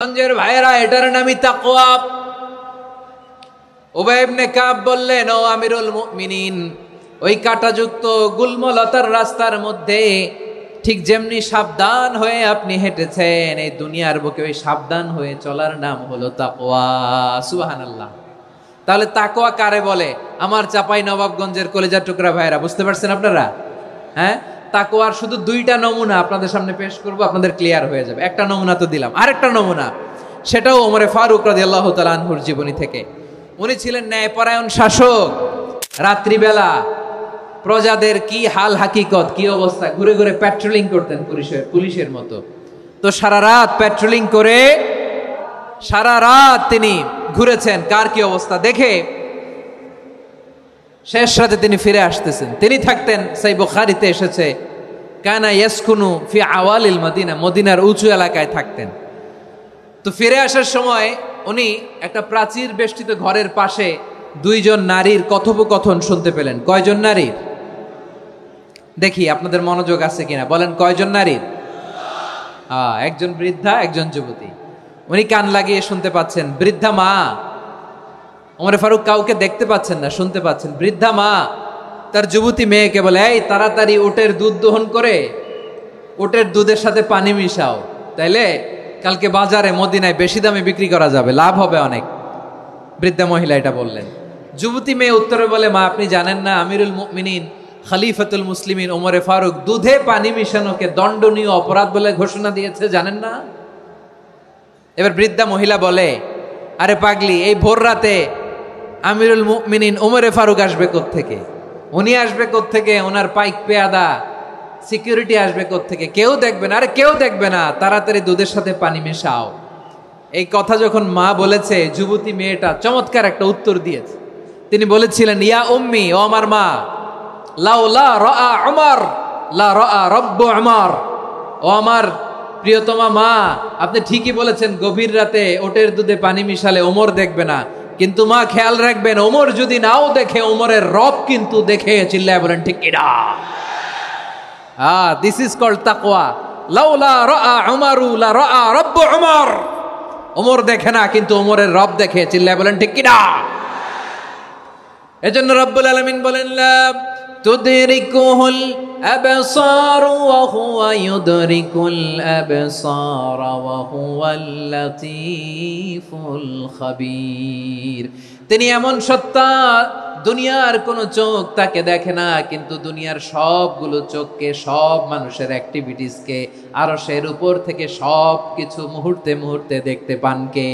গঞ্জের ভাইয়েরা, এটার নামই তাকওয়া। উবাই ইবনে কাব বললেন, ও আমিরুল মুমিনিন, ওই কাঁটাযুক্ত গুল্মলতার রাস্তার মধ্যে ঠিক যেমনি সাবধান হয়ে আপনি হেঁটেছেন, এই দুনিয়ার বুকে ওই সাবধান হয়ে চলার নাম হলো তাকওয়া। সুবহানাল্লাহ। তাহলে তাকওয়া কারে বলে? আমার চাপাই নবাবগঞ্জের কলেজার টুকরা ভাইয়েরা, বুঝতে পারছেন আপনারা? হ্যাঁ, তাকওয়ার শুধু দুইটা নমুনা আপনাদের সামনে পেশ করব, আপনাদের ক্লিয়ার হয়ে যাবে। একটা নমুনা তো দিলাম, আরেকটা নমুনা, সেটাও ওমরে ফারুক রাদিয়াল্লাহু তাআলা আনহুর জীবনী থেকে। উনি ছিলেন ন্যায়পরায়ণ শাসক। রাত্রিবেলা প্রজাদের কি হাল হাকিকত, কি অবস্থা, ঘুরে ঘুরে প্যাট্রোলিং করতেন পুলিশের মতো। তো সারা রাত প্যাট্রোলিং করে সারা রাত তিনি ঘুরেছেন কার কি অবস্থা দেখে। শেষ রাতে তিনি ফিরে আসতেছেন। তিনি থাকতেন, সেই বুখারীতে এসেছে, কানা ইয়াসকুনু ফি আওয়ালিল মদিনা, মদিনার উঁচু এলাকায় থাকতেন। তো ফিরে আসার সময় উনি একটা প্রাচীর বেষ্টিত ঘরের পাশে দুইজন নারীর কথোপকথন শুনতে পেলেন। কয়জন নারীর? দেখি আপনাদের মনোযোগ আছে কিনা, বলেন কয়জন নারীর? একজন বৃদ্ধা, একজন যুবতী। উনি কান লাগিয়ে শুনতে পাচ্ছেন। বৃদ্ধা মা, ওমরে ফারুক কাউকে দেখতে পাচ্ছেন না, শুনতে পাচ্ছেন। বৃদ্ধা মা তার যুবতী মেয়েকে বলে, এই তাড়াতাড়ি উটের দুধ দহন করে উটের দুধের সাথে পানি মিশাও, তাইলে কালকে বাজারে মদিনায় বেশি দামে বিক্রি করা যাবে, লাভ হবে অনেক। বৃদ্ধা মহিলা এটা বললেন। যুবতী মেয়ে উত্তরে বলে, মা আপনি জানেন না আমিরুল মুমিনিন খলিফাতুল মুসলিমিন ওমরে ফারুক দুধে পানি মিশানোকে দণ্ডনীয় অপরাধ বলে ঘোষণা দিয়েছে, জানেন না? এবার বৃদ্ধা মহিলা বলে, আরে পাগলি, এই ভোর রাতে আমিরুল মুমিনিন ওমরে ফারুক আসবে কোত্থেকে? উনি আসবে কোত্থেকে? ওনার পাইক পেয়াদা সিকিউরিটি আসবে কোত্থেকে? কেউ দেখবে না। আরে কেউ দেখবে না, তাড়াতাড়ি দুধের সাথে পানি মেশাও। এই কথা যখন মা বলেছে, যুবতী মেয়েটা চমৎকার একটা উত্তর দিয়েছে। তিনি বলেছিলেন, ইয়া উম্মি, ও আমার মা, লাউলা রাআ উমর লা রাআ রব্বু উমর। ও আমার প্রিয়তমা মা, আপনি ঠিকই বলেছেন, গভীর রাতে ওটের দুধে পানি মিশালে ওমর দেখবে না, কিন্তু মা খেয়াল রাখবেন, ওমর যদি নাও দেখে, ওমরের রব কিন্তু দেখে। চিল্লায় বলেন ঠিক কিনা? দিস ইজ কল্ড তাকওয়া। লাউলা রাআ উমরু লা রাআ রব্বু উমর। ওমর দেখে না, কিন্তু ওমরের রব দেখে। চিল্লায় বলেন ঠিক কিনা? এজন্য রব্বুল আলামিন বলেন, লা তুদরিকুহুল আবসার ওয়া হুয়া ইউদরিকুল আবসার ওয়া হুয়াল লাতীফুল খাবীর। তিনি এমন সত্তা, দুনিয়ার কোন চোখ তাকে দেখে না, কিন্তু দুনিয়ার সবগুলো চোখকে, সব মানুষের অ্যাক্টিভিটিসকে আরশের উপর থেকে সব কিছু মুহূর্তে মুহূর্তে দেখতে পান কে?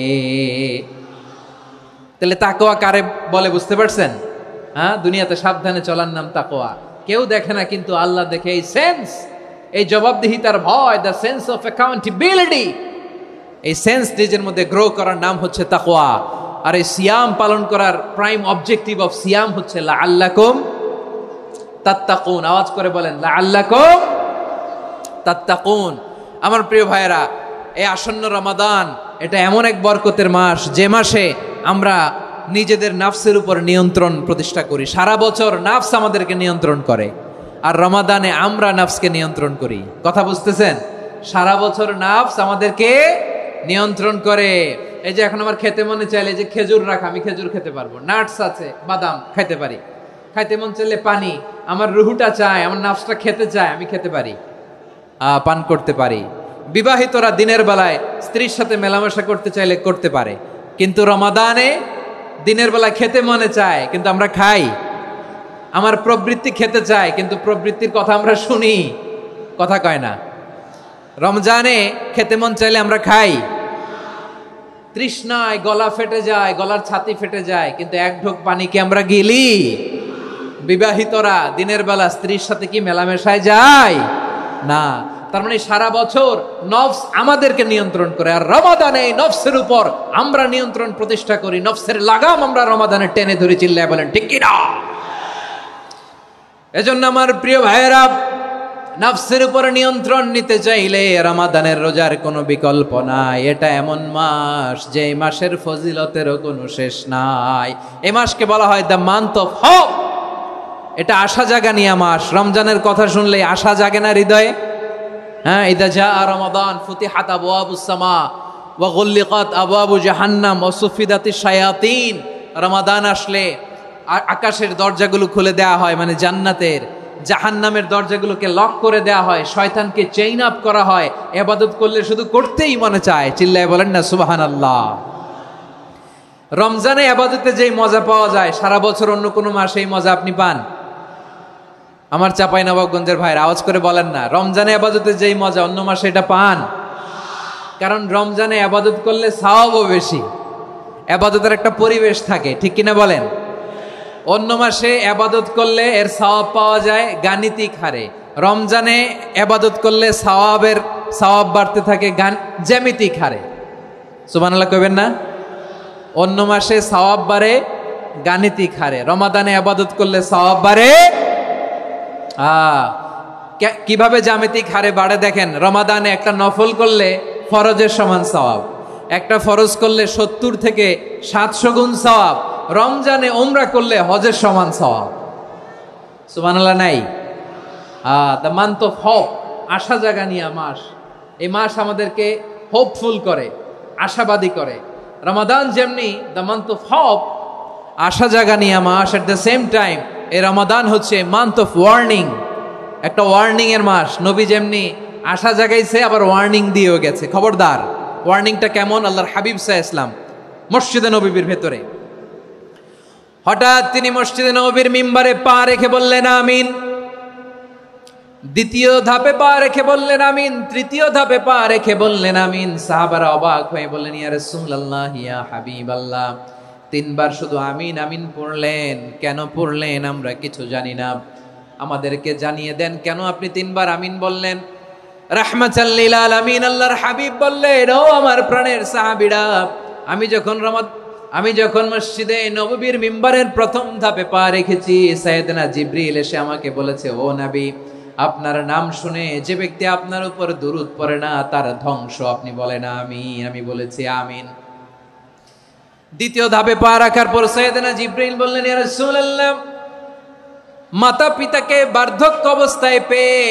তাহলে তাকওয়া কারে বলে বুঝতে পারছেন? দুনিয়াতে সাবধানে চলার নাম তাকওয়া। কেউ দেখে না, কিন্তু আল্লাহ দেখে। এই সেন্স, এই জবাবদিহিতার ভয়, দ্য সেন্স অফ অ্যাকাউন্টেবিলিটি, এই সেন্স নিজের মধ্যে গ্রো করার নাম হচ্ছে তাকওয়া। আর এই সিয়াম পালন করার প্রাইম অবজেক্টিভ অফ সিয়াম হচ্ছে লাআল্লাকুম তাত্তাকুন। আওয়াজ করে বলেন, লাআল্লাকুম তাত্তাকুন। আমার প্রিয় ভাইয়েরা, এই আসন্ন রমাদান, এটা এমন এক বরকতের মাস, যে মাসে আমরা নিজেদের নাফসের উপর নিয়ন্ত্রণ প্রতিষ্ঠা করি। সারা বছর নাফস আমাদেরকে নিয়ন্ত্রণ করে, আর রমাদানে আমরা নাফসকে নিয়ন্ত্রণ করি। কথা বুঝতেছেন? সারা বছর নাফস আমাদেরকে নিয়ন্ত্রণ করে। এই যে এখন আমার খেতে মনে চাইলে, যে খেজুর রাখা, আমি খেজুর খেতে পারবো, নাটস আছে, বাদাম খাইতে পারি। খাইতে মন চাইলে পানি, আমার রুহুটা চায়, আমার নাফসটা খেতে চায়, আমি খেতে পারি, পান করতে পারি। বিবাহিতরা দিনের বেলায় স্ত্রীর সাথে মেলামেশা করতে চাইলে করতে পারে, কিন্তু রমাদানে দিনের বেলায় খেতে মনে চায়, কিন্তু আমরা খাই। আমার প্রবৃত্তি খেতে চায়, কিন্তু প্রবৃত্তির কথা আমরা শুনি, কথা কয় না। রমজানে খেতে মন চাইলে আমরা খাই, তৃষ্ণায় গলা ফেটে যায়, গলার ছাতি ফেটে যায়, কিন্তু এক ঢোক পানি কি আমরা গিলি? বিবাহিতরা দিনের বেলা স্ত্রীর সাথে কি মেলামেশায় যায়? না। তার মানে সারা বছর নফস আমাদেরকে নিয়ন্ত্রণ করে, আর রমাদানে নফসের উপর আমরা নিয়ন্ত্রণ প্রতিষ্ঠা করি। নফসের লাগাম আমরা রমাদানে টেনে ধরে। চিল্লায় বলেন ঠিক কিনা? এজন্য আমার প্রিয় ভাইয়েরা, নফসের উপর নিয়ন্ত্রণ নিতে চাইলে রমাদানের রোজার কোনো বিকল্প নাই। এটা এমন মাস, যে মাসের ফজিলতেরও কোনো শেষ নাই। এই মাসকে বলা হয় দ্য মান্থ অফ হোপ। এটা আশা জাগানিয়া মাস। রমজানের কথা শুনলে আশা জাগে না হৃদয়ে? ইদা জাআ রমাদান ফুতিহাত আবওয়াবুস সামা, ওয়া গুল্লিকাত আবওয়াবু জাহান্নাম ওয়া সুফিদাতিশ শায়াতিন। রমাদান আসলে আকাশের দরজাগুলো খুলে দেয়া হয়, মানে জান্নাতের। জাহান্নামের দরজাগুলোকে লক করে দেয়া হয়, শয়তানকে চেইন আপ করা হয়। ইবাদত করলে শুধু করতেই মনে চায়। চিল্লায় বলেন না সুবহানাল্লাহ। রমজানে ইবাদতে যেই মজা পাওয়া যায়, সারা বছর অন্য কোনো মাসে এই মজা আপনি পান? আমার চাঁপাইনবাবগঞ্জের ভাইরা আওয়াজ করে বলেন না, রমজানে ইবাদতে যেই মজা অন্য মাসে এটা পান? কারণ রমজানে ইবাদত করলে সওয়াবও বেশি, ইবাদতের একটা পরিবেশ থাকে, ঠিক কিনা বলেন? অন্য মাসে ইবাদত করলে এর সওয়াব পাওয়া যায় গাণিতিক হারে, রমজানে ইবাদত করলে সওয়াব বাড়তে থাকে জ্যামিতিক হারে। সুবহানাল্লাহ কইবেন না? অন্য মাসে সওয়াব বাড়ে গাণিতিক হারে, রমাদানে ইবাদত করলে সওয়াব বাড়ে কিভাবে জ্যামিতিক হারে বাড়ে দেখেন। রমাদানে একটা নফল করলে ফরজের সমান সওয়াব, একটা ফরজ করলে 70 থেকে 700 গুণ সওয়াব, রমজানে উমরা করলে হজের সমান সওয়াব। সুবহানাল্লাহ নাই? দ্য মান্থ অফ হোপ, আশা জাগানিয়া মাস। এই মাস আমাদেরকে হোপফুল করে, আশাবাদী করে। রমাদান যেমনি দ্য মান্থ অফ হোপ, আশা জাগানিয়া মাস, এট দ্য সেম টাইম এই রমাদান হচ্ছে মান্থ অফ ওয়ার্নিং, একটা ওয়ার্নিং এর মাস। নবী যেমনি আশা জাগাইছে, আবার ওয়ার্নিং দিয়েও গেছে, খবরদার। ওয়ার্নিংটা কেমন? আল্লাহর হাবিব সাল্লাল্লাহু আলাইহি ওয়াসাল্লাম মসজিদে নববীর ভেতরে, হঠাৎ তিনি মসজিদে নববীর মিম্বারে পা রেখে বললেন আমিন। দ্বিতীয় ধাপে পা রেখে বললেন আমিন, তৃতীয় ধাপে পা রেখে বললেন আমিন। সাহাবারা অবাক হয়ে বললেন, ইয়া রাসূলুল্লাহ, ইয়া হাবিবাল্লাহ, 3 বার শুধু আমিন আমিন পড়লেন, কেন পড়লেন আমরা কিছু জানি না, আমাদেরকে জানিয়ে দেন কেন আপনি 3 বার আমিন বললেন। রাহমাতাল লিল আলামিন আল্লাহর হাবিব বললেন, ও আমার প্রাণের সাহাবীরা, আমি যখন মসজিদে নববীর মিম্বারের প্রথম ধাপে পা রেখেছি, সাইয়েদনা জিবরিল এসে আমাকে বলেছে, ও নবী, আপনার নাম শুনে যে ব্যক্তি আপনার উপর দুরূদ পড়ে না তার ধ্বংস। আপনি বলেন আমিন। আমি বলেছি আমিন। দ্বিতীয় ধাপে পা রাখার পর সাইয়েদনা জিবরিল বললেন, ইয়া রাসূলুল্লাহ, মাতা পিতাকে বার্ধক্য অবস্থায় পেয়ে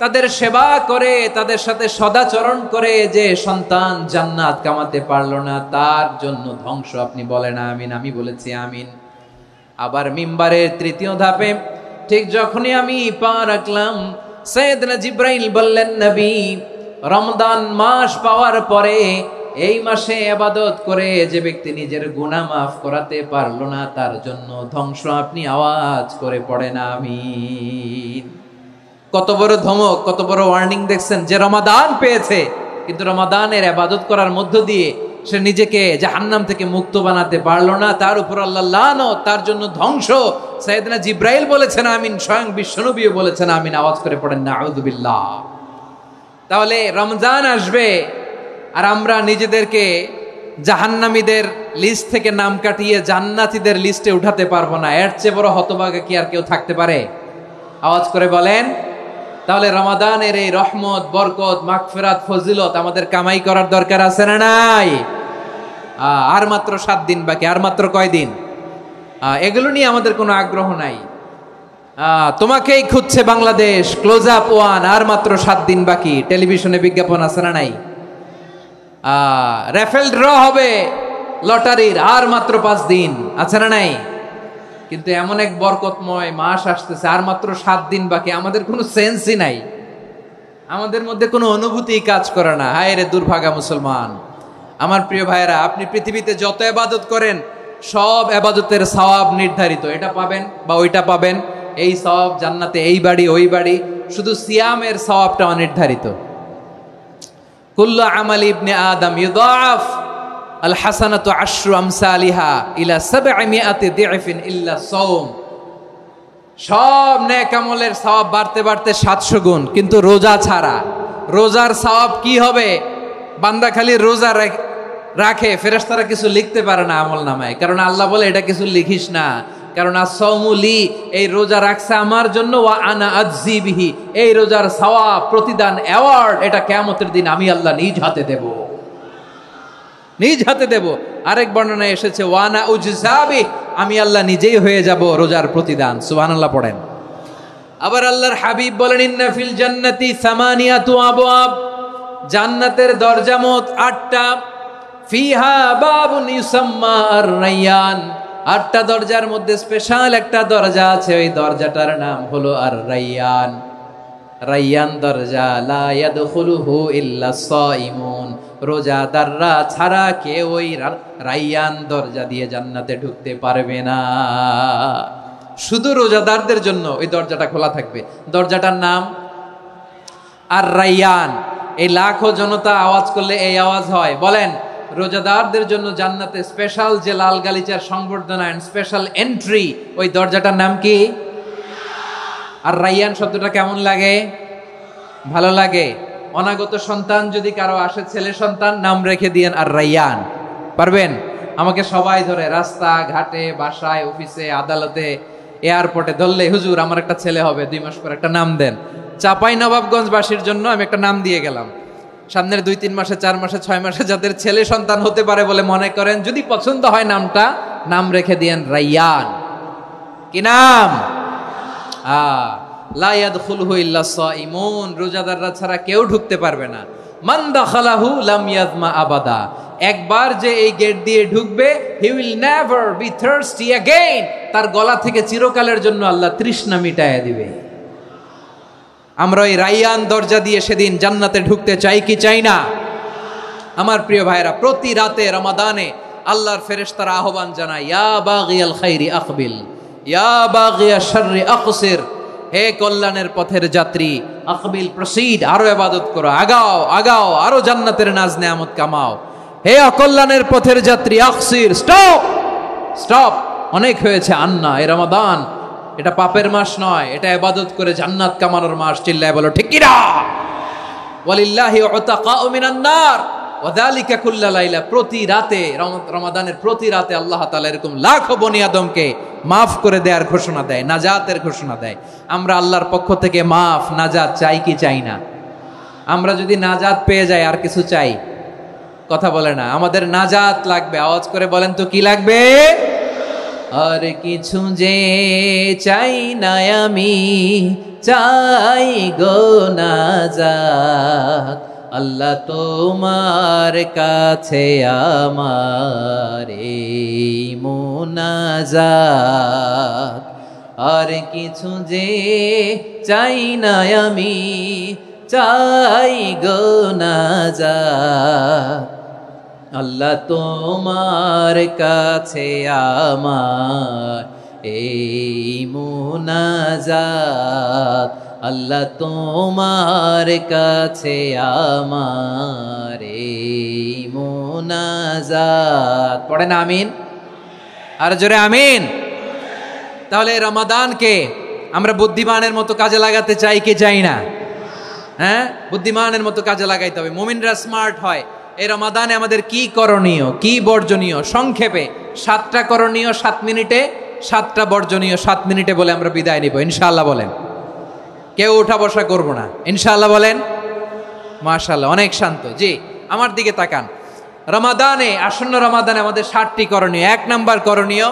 তাদের সেবা করে, তাদের সাথে সদাচরণ করে যে সন্তান জান্নাত কামাতে পারলো না, তার জন্য ধ্বংস। আপনি বলেন আমিন। আমি বলেছি আমিন। আবার মিম্বারের তৃতীয় ধাপে ঠিক যখনই আমি পা রাখলাম, সাইয়েদনা জিবরাইল বললেন, নবী, রমজান মাস পাওয়ার পরে এই মাসে ইবাদত করে যে ব্যক্তি নিজের গুনাহ মাফ করাতে পারলো না, তার জন্য ধ্বংস। আপনি আওয়াজ করে পড়েন আমিন। কত বড় ধমক, কত বড় ওয়ার্নিং দেখছেন। যে রমাদান পেয়েছে, কিন্তু রমাদানের ইবাদত করার মধ্য দিয়ে সে নিজেকে জাহান্নাম থেকে মুক্ত বানাতে পারলো না, তার উপর আল্লাহ লানত, তার জন্য ধ্বংস। সাইয়েদনা জিবরাইল বলেছেন আমিন, স্বয়ং বিশ্বনবীও বলেছেন আমিন। আওয়াজ করে পড়েন নাউযু বিল্লাহ। তাহলে রমজান আসবে আর আমরা নিজেদেরকে জাহান্নামীদের লিস্ট থেকে নাম কাটিয়ে জান্নাতীদের লিস্টে উঠাতে পারবো না। এর চেয়ে বড় হতভাগা কি আর কেউ থাকতে পারে? আওয়াজ করে বলেন। তাহলে রমাদানের এই রহমত, বরকত, মাগফিরাত, ফজিলত আমাদের কামাই করার দরকার আছে না নাই? আর মাত্র 7 দিন বাকি। আর মাত্র কয়দিন? এগুলো নিয়ে আমাদের কোনো আগ্রহ নাই। তোমাকেই খুঁজছে বাংলাদেশ, ক্লোজ আপ 1, আর মাত্র 7 দিন বাকি। টেলিভিশনে বিজ্ঞাপন আছে না নাই? রেফেল ড্র হবে লটারির, আর মাত্র 5 দিন, আছে না নাই? কিন্তু এমন এক বরকতময় মাস আসতেছে, আর মাত্র 7 দিন বাকি। আমাদের কোনো সেন্সই নাই, আমাদের মধ্যে কোনো অনুভূতি কাজ করে না। হায় রে দুর্ভাগা মুসলমান। আমার প্রিয় ভাইয়েরা, আপনি পৃথিবীতে যত ইবাদত করেন, সব ইবাদতের সওয়াব নির্ধারিত। এটা পাবেন বা ওইটা পাবেন, এই সওয়াব জান্নাতে, এই বাড়ি ওই বাড়ি। শুধু সিয়ামের সওয়াবটা অনির্ধারিত। কুল্লু আমালি ইবনে আদম ইউদাআফ আল হাসানাতু আশরু আমসালিহা ইলা 700 দি'ফিন ইল্লা সাওম। সব নেক আমলের সওয়াব বাড়তে বাড়তে 700 গুণ, কিন্তু রোজা ছাড়া। রোজার সওয়াব কি হবে? বান্দা খালি রোজা রাখে, ফেরেশতারা কিছু লিখতে পারে না আমলনামায়, কারণ আল্লাহ বলে এটা কিছু লিখিস না, কারণ আস-সাওমু লি, এই রোজা রাখছে আমার জন্য, ওয়া আনা আজজি বিহি, এই রোজার সওয়াব, প্রতিদান, অ্যাওয়ার্ড, এটা কিয়ামতের দিন আমি আল্লাহ নিজ হাতে দেব, নিজ হাতে দেব। আরেক বর্ণনায় এসেছে ওয়ানা উজজাবি, আমি আল্লাহ নিজেই হয়ে যাব রোজার প্রতিদান। সুবহানাল্লাহ পড়েন। আবার আল্লাহর হাবিব বলেন, ইন্না ফিল জান্নাতি 8 আবওয়াব, জান্নাতের দরজা মোট 8টা। ফিহা বাবুন ইউসাম্মা আর-রায়্যান, 8টা দরজার মধ্যে স্পেশাল একটা দরজা আছে, ওই দরজাটার নাম হলো আর-রায়্যান। রায়্যান দরজা, লা ইয়াদখুলুহু ইল্লা সাইমুন, রোজাদাররা ছাড়া কেউ ওই রায়্যান দরজা দিয়ে জান্নাতে ঢুকতে পারবে না। শুধু রোজাদারদের জন্য ওই দরজাটা খোলা থাকবে। দরজাটার নাম আর-রায়্যান। এই লাখো জনতা আওয়াজ করলে এই আওয়াজ হয়, বলেন রোজাদারদের জন্য জান্নাতে স্পেশাল যে লাল গালিচার সংবর্ধনা এন্ড স্পেশাল এন্ট্রি, ওই দরজাটার নাম কি? আর-রায়্যান শব্দটা কেমন লাগে? ভালো লাগে। অনাগত সন্তান যদি কারো আসে, ছেলে সন্তান, নাম রেখে দিয়েন আর-রায়্যান। পারবেন? আমাকে সবাই ধরে রাস্তা ঘাটে, বাসায়, অফিসে, আদালতে, এয়ারপোর্টে ধরলে, হুজুর আমার একটা ছেলে হবে 2 মাস পর, একটা নাম দেন। চাপাই নবাবগঞ্জবাসীর জন্য আমি একটা নাম দিয়ে গেলাম। সামনের 2-3 মাসে, 4 মাসে, 6 মাসে যাদের ছেলে সন্তান হতে পারে বলে মনে করেন, যদি পছন্দ হয় নামটা, নাম রেখে দিয়েন রায়্যান। কি নাম? লা ইয়াদখুলুহু ইল্লা সাইমুন, রোজাদাররা ছাড়া কেউ ঢুকতে পারবে না। মান দাখালাহু লাম ইয়াজমা আবাদা, একবার যে এই গেট দিয়ে ঢুকবে, he will never be thirsty again, তার গলা থেকে চিরকালের জন্য আল্লাহ তৃষ্ণা মিটায়া দিবে। আমরা ওই রায়্যান দরজা দিয়ে সেদিন জান্নাতে ঢুকতে চাই কি চাই না? আমার প্রিয় ভাইরা, প্রতি রাতে রমাদানে আল্লাহর ফেরেশতারা আহ্বান জানায়, ইয়া বাগিয়াল খাইরি আকবিল, ইয়া বাগিয়াশ শাররি আকসির, হে কল্যাণের পথের যাত্রী, আকবিল প্রসিড, আরো ইবাদত করো, আগাও আগাও, আরো জান্নাতের নাজ নেয়ামত কামাও। হে অকল্যাণের পথের যাত্রী, আকসির, স্টপ স্টপ, অনেক হয়েছে। আন্না, এ রমাদান এটা পাপের মাস নয়, এটা ইবাদত করে জান্নাত কামানোর মাস। চিল্লায় বলো ঠিক কি না? ওয়ালিল্লাহি উতাকাউ মিনান নার ওয়া যালিকা কুল্লা লাইলা, প্রতি রাতে, রমাদানের প্রতি রাতে আল্লাহ তাআলা এরকম লাখো বনি আদমকে মাফ করে দেওয়ার ঘোষণা দেয়, নাজাতের ঘোষণা দেয়। আমরা আল্লাহর পক্ষ থেকে মাফ, নাজাত চাই কি চাই না? আমরা যদি নাজাত পেয়ে যাই আর কিছু চাই? কথা বলে না। আমাদের নাজাত লাগবে। আওয়াজ করে বলেন তো কি লাগবে? আর কিছু যে চাই না আমি, চাই গো নাজাত, আল্লাহ তোমার কাছে আমার এই মুনাজাত। আর কিছু যে চাই না আমি, চাই গো নাজাত, আল্লাহ তোমার কাছে আমার এই মুনাজাত, আল্লাহ তোমার কাছে আমার এই মুনাজাত। পড়েন আমিন, আর জোরে আমিন। তাহলে রমাদানকে আমরা বুদ্ধিমানের মতো কাজে লাগাতে চাই কি চাই না? হ্যাঁ, বুদ্ধিমানের মতো কাজে লাগাইতে হবে। মুমিনরা স্মার্ট হয়। এই রমাদানে আমাদের কি করণীয়, কি বর্জনীয়, সংক্ষেপে 7টা করণীয় 7 মিনিটে, 7টা বর্জনীয় 7 মিনিটে বলে আমরা বিদায় নিব ইনশাআল্লাহ। বলেন, কেউ উঠা বসা করব না ইনশাআল্লাহ। বলেন মাশাআল্লাহ, অনেক শান্ত। জি, আমার দিকে তাকান। রমাদানে, আসন্ন রমাদানে আমাদের 7টি করণীয়। 1 নাম্বার করণীয়,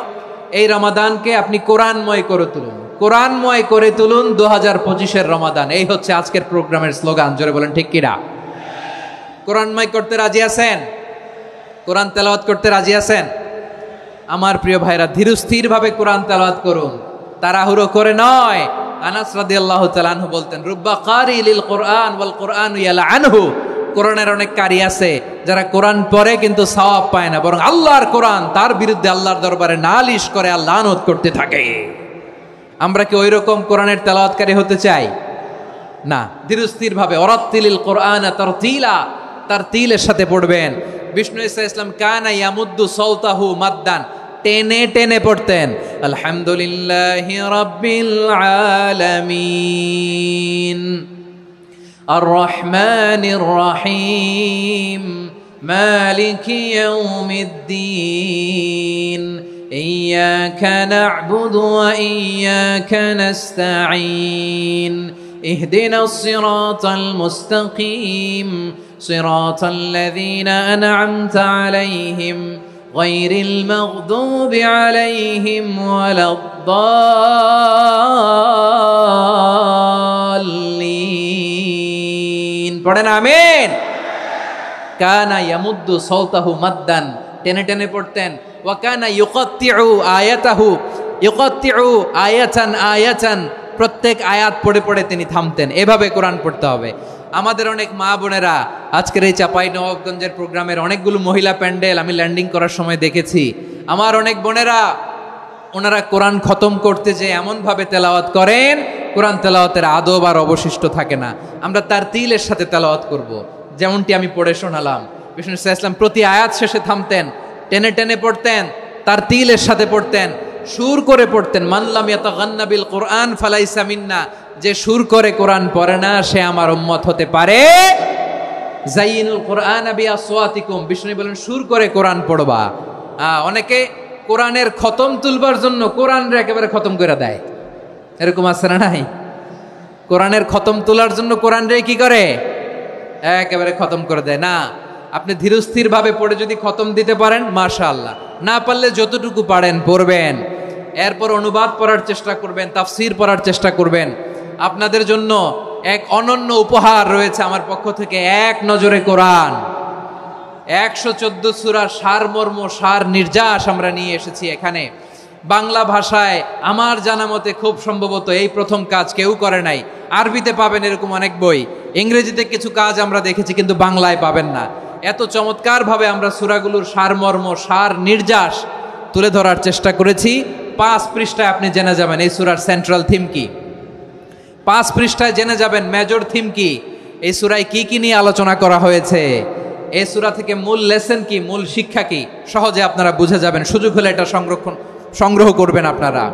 এই রমাদানকে আপনি কোরআনময় করে তুলুন। কোরআনময় করে তুলুন 2025-এর রমাদান। এই হচ্ছে আজকের প্রোগ্রামের স্লোগান। জোরে বলেন ঠিক কিনা? কোরআনময় করতে রাজি আছেন? কোরআন তেলাওয়াত করতে রাজি আছেন? আমার প্রিয় ভাইরা, ধীরস্থির ভাবে কোরআন তেলাওয়াত করুন, তাড়াহুড়ো করে নয়। আনাস রাদিয়াল্লাহু তাআলা আনহু বলতেন, রুব্বা কারি লিল কোরআন ওয়াল কোরআন ইয়ালআনহু, কোরআনের অনেক কারি আছে যারা কোরআন পড়ে কিন্তু সওয়াব পায় না, বরং আল্লাহর কোরআন তার বিরুদ্ধে আল্লাহর দরবারে নালিশ করে আর লানত করতে থাকে। আমরা কি ওইরকম কোরআনের তেলাওয়াতকারী হতে চাই? না। ধীরস্থির ভাবে, ওয়ারাত্তিলিল কোরআন তারতিলা, তার তিলের সাথে পড়বেন। বিষ্ণু ঈসা ইসলাম কানা ইয়ামুদ্দু সাওতাহু মাদ্দান, টেনে টেনে পড়তেন। আলহামদুলিল্লাহি রাব্বিল আলামিন আর রহমানির রহিম মালিকি ইয়াউমিদ্দিন ইয়্যাকা না'বুদু ওয়া ইয়্যাকা নাস্তাঈন ইহদিনাস সিরাতাল মুস্তাকিম صراط الذين أنعمت عليهم غير المغضوب عليهم ولا الضالين। পড়েন আমিন। কানা ইয়ামুদ্দু সাওতাহু মাদ্দান, টেনে টেনে পড়তেন। ওয়া কানা ইউকাত্তিউ আয়াতান আয়াতান, প্রত্যেক আয়াত পড়ে পড়ে তিনি থামতেন। এভাবে কোরআন পড়তে হবে। আমাদের অনেক মা বোনেরা আজকের এই চাঁপাইনবাবগঞ্জের প্রোগ্রামের অনেকগুলো মহিলা প্যান্ডেল আমি ল্যান্ডিং করার সময় দেখেছি। আমার অনেক বোনেরা ওনারা কোরআন খতম করতে যে এমনভাবে তেলাওয়াত করেন, কোরআন তেলাওয়াতের আদব আর অবশিষ্ট থাকে না। আমরা তার তিলের সাথে তেলাওয়াত করব, যেমনটি আমি পড়ে শোনালাম। বিষ্ণু ইসলাম প্রতি আয়াত শেষে থামতেন, টেনে টেনে পড়তেন, তার তিলের সাথে পড়তেন, সুর করে পড়তেন। মানলাম ইয়াতাগান্না বিল কোরআন ফালাইসা মিন্না, যে সুর করে কোরআন পড়ে না সে আমার উম্মত হতে পারে। জাইনুল কোরআন বিআসওয়াতিকুম, বিষ্ণু বলেন সুর করে কোরআন পড়বা। অনেকে কোরআনের খতম তুলবার জন্য কোরআনরে একেবারে খতম করে দেয়, এরকম আছে না নাই? কোরআনের খতম তোলার জন্য কোরআনরে কি করে? একেবারে খতম করে দেয়। না, আপনি ধীরস্থির ভাবে পড়ে যদি খতম দিতে পারেন মাশাআল্লাহ, না পারলে যতটুকু পারেন পড়বেন। এরপর অনুবাদ পড়ার চেষ্টা করবেন, তাফসির পড়ার চেষ্টা করবেন। আপনাদের জন্য এক অনন্য উপহার রয়েছে আমার পক্ষ থেকে, এক নজরে কোরআন। 114 সূরার সারমর্ম, সার নির্যাস আমরা নিয়ে এসেছি এখানে বাংলা ভাষায়। আমার জানা মতে খুব সম্ভবত এই প্রথম কাজ কেউ করে নাই। আরবিতে পাবেন এরকম অনেক বই, ইংরেজিতে কিছু কাজ আমরা দেখেছি, কিন্তু বাংলায় পাবেন না। এত চমৎকার ভাবে আমরা সূরাগুলোর সারমর্ম, সার নির্যাস তুলে ধরার চেষ্টা করেছি। 5 পৃষ্ঠায় আপনি জেনে যাবেন এই সূরার সেন্ট্রাল থিম কি। 5 পৃষ্ঠায় জেনে যাবেন মেজর থিম কি, এই সূরায় কি কি নিয়ে আলোচনা করা হয়েছে, এই সূরা থেকে মূল লেসন কি, মূল শিক্ষা কি, সহজে আপনারা বুঝে যাবেন। সুযোগ হলে এটা সংগ্রহ করবেন। আপনারা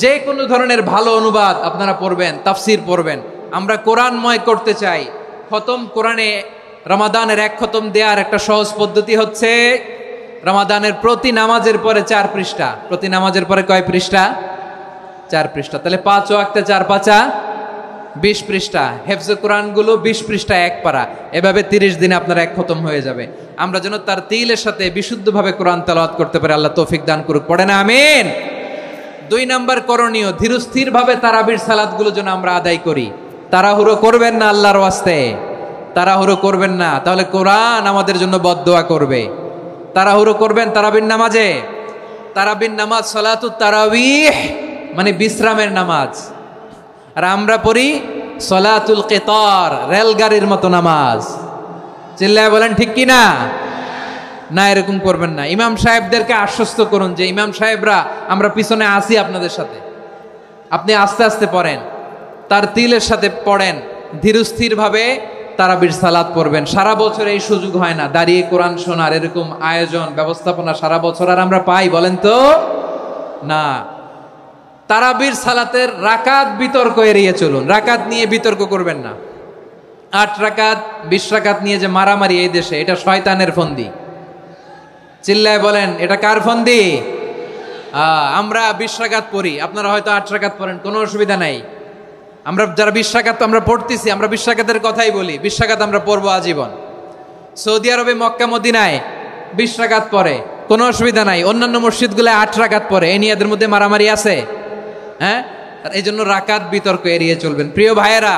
যে কোনো ধরনের ভালো অনুবাদ আপনারা পড়বেন, তাফসির পড়বেন। আমরা কোরআনময় করতে চাই। খতম কোরআনে রমাদানের 1 খতম দেওয়ার একটা সহজ পদ্ধতি হচ্ছে রমাদানের প্রতি নামাজের পরে 4 পৃষ্ঠা। প্রতি নামাজের পরে কয় পৃষ্ঠা? 4 পৃষ্ঠা। তাহলে 5 ওয়াক্তে 4 পাঁচা 20 পৃষ্ঠা। হেফজে কোরআনগুলো 20 পৃষ্ঠা 1 পারা। এভাবে 30 দিনে আপনার 1 খতম হয়ে যাবে। আমরা যেন তার তিলের সাথে বিশুদ্ধভাবে কোরআন তেলাওয়াত করতে পারি, আল্লাহ তৌফিক দান করুক। পড়ে না আমিন। 2 নাম্বার করণীয়, ধীরস্থিরভাবে তারাবির সালাতগুলো যেন আমরা আদায় করি। তাড়াহুড়ো করবেন না, আল্লাহর ওয়াস্তে তাড়াহুড়ো করবেন না, তাহলে কোরআন আমাদের জন্য বদদোয়া করবে। তাড়াহুড়ো করবেন তারাবির নামাজে। তারাবির নামাজ সালাতুত তারাবিহ মানে বিশ্রামের নামাজ, আর আমরা পড়ি সলাতুল কিতার, রেলগাড়ির মতো নামাজ। চিল্লায় বলেন ঠিক কি না? না, এরকম করবেন না। ইমাম সাহেবদেরকে আশ্বস্ত করুন যে ইমাম সাহেবরা আমরা পিছনে আসি আপনাদের সাথে, আপনি আস্তে আস্তে পড়েন, তার তিলের সাথে পড়েন, ধীরস্থির ভাবে তারাবির সালাত পড়বেন। সারা বছর এই সুযোগ হয় না দাঁড়িয়ে কোরআন শোনার, এরকম আয়োজন ব্যবস্থাপনা সারা বছর আর আমরা পাই বলেন তো? না। তারাবির সালাতের রাকাত বিতর্ক এড়িয়ে চলুন। রাকাত নিয়ে বিতর্ক করবেন না। 8 রাকাত 20 রাকাত নিয়ে যে মারামারি এই দেশে, এটা শয়তানের ফন্দি। চিল্লায় বলেন এটা কার ফন্দি? আমরা 20 রাকাত পড়ি, আপনারা হয়তো 8 রাকাত পড়েন, কোনো অসুবিধা নাই। আমরা যারা 20 রাকাত আমরা পড়তেছি, আমরা 20 রাকাতের কথাই বলি। 20 রাকাত আমরা পড়বো আজীবন। সৌদি আরবে মক্কা মদিনায় 20 রাকাত পড়ে, কোনো অসুবিধা নাই। অন্যান্য মসজিদগুলোয় 8 রাকাত পড়ে। এই নিয়ে এদের মধ্যে মারামারি আছে? হ্যাঁ, এই জন্য রাকাত বিতর্ক এড়িয়ে চলবেন। প্রিয় ভাইয়েরা,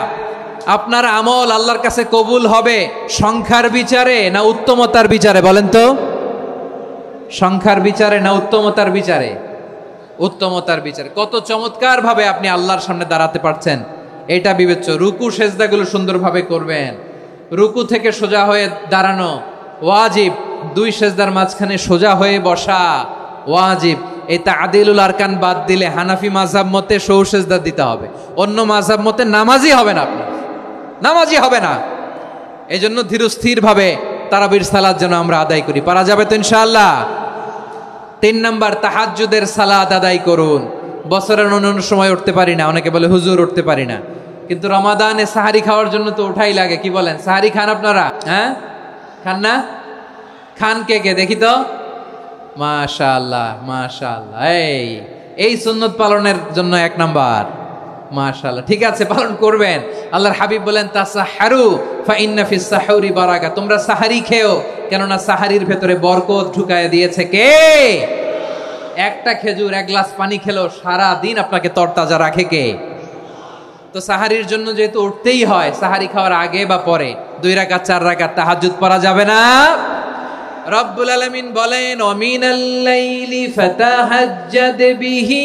আপনার আমল আল্লাহর কাছে কবুল হবে সংখ্যার বিচারে না উত্তমতার বিচারে? বলেন তো, সংখ্যার বিচারে না উত্তমতার বিচারে? উত্তমতার বিচারে। কত চমৎকার ভাবে আপনি আল্লাহর সামনে দাঁড়াতে পারছেন এটা বিবেচ্য। রুকু সেজদাগুলো সুন্দরভাবে করবেন। রুকু থেকে সোজা হয়ে দাঁড়ানো ওয়াজিব, 2 সেজদার মাঝখানে সোজা হয়ে বসা ওয়াজিব। এই তাদিলুল আরকান বাদ দিলে হানাফি মাযহাব মতে সৌ সেজদা দিতে হবে, অন্য মাযহাব মতে নামাজই হবে না, আপনার নামাজই হবে না। এই জন্য ধীরস্থির ভাবে তারাবির সালাত যেন আমরা আদায় করি। পারা যাবে তো ইনশাআল্লাহ? 3 নাম্বার, তাহাজ্জুদের সালাত আদায় করুন। বছরের অন্য সময় উঠতে পারি না, অনেকে বলে হুজুর উঠতে পারি না, কিন্তু রমাদানে সাহারি খাওয়ার জন্য তো ওঠাই লাগে। কি বলেন, সাহারি খান আপনারা? হ্যাঁ, খান না? খান কে কে দেখি তো? মাশাআল্লাহ মাশাআল্লাহ। এই সুন্নত পালনের জন্য 1 নাম্বার। মাশাআল্লাহ, ঠিক আছে, পালন করবেন। আল্লাহর হাবিব বলেন তাসাহারু ফা ইন্না ফিস সাহুরি বারাকা, তোমরা সাহারি খেও, কেননা সাহারির ভেতরে বরকত ঢুকায় দিয়েছে কে? একটা খেজুর 1 গ্লাস পানি খেলেও সারা দিন আপনাকে তরতাজা রাখে কে? তো তো সাহারির জন্য যেহেতু উঠতেই হয়, সাহারি খাওয়ার আগে বা পরে 2 রাকাত 4 রাকাত তাহাজ্জুদ পড়া যাবে না। রব্বুল আলামিন বলেন, ওয়া মিনাল লাইলি ফাতাহাজ্জাদ বিহি